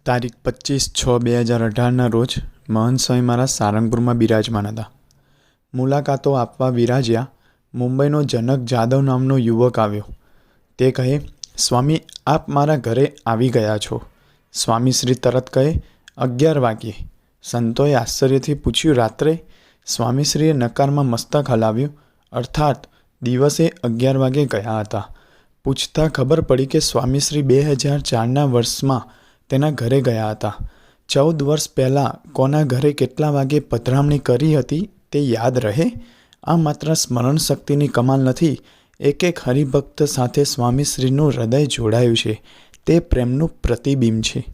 તારીખ 25/6/2018ના રોજ મહંત સ્વામી મારા સારંગપુરમાં બિરાજમાન હતા. મુલાકાતો આપવા વિરાજ્યા મુંબઈનો જનક જાદવ નામનો યુવક આવ્યો. તે કહે, સ્વામી આપ મારા ઘરે આવી ગયા છો. સ્વામીશ્રી તરત કહે, 11 વાગ્યે. સંતોએ આશ્ચર્યથી પૂછ્યું, રાત્રે? સ્વામીશ્રીએ નકારમાં મસ્તક હલાવ્યું, અર્થાત દિવસે 11 વાગે ગયા હતા. પૂછતાં ખબર પડી કે સ્વામીશ્રી 2004ના વર્ષમાં તેના ઘરે ગયા હતા. 14 વર્ષ પહેલાં કોના ઘરે કેટલા વાગે પધરામણી કરી હતી તે યાદ રહે? આ માત્ર સ્મરણ શક્તિની કમાલ નથી. એક હરિભક્ત સાથે સ્વામીશ્રીનું હૃદય જોડાયું છે. તે પ્રેમનું પ્રતિબિંબ છે.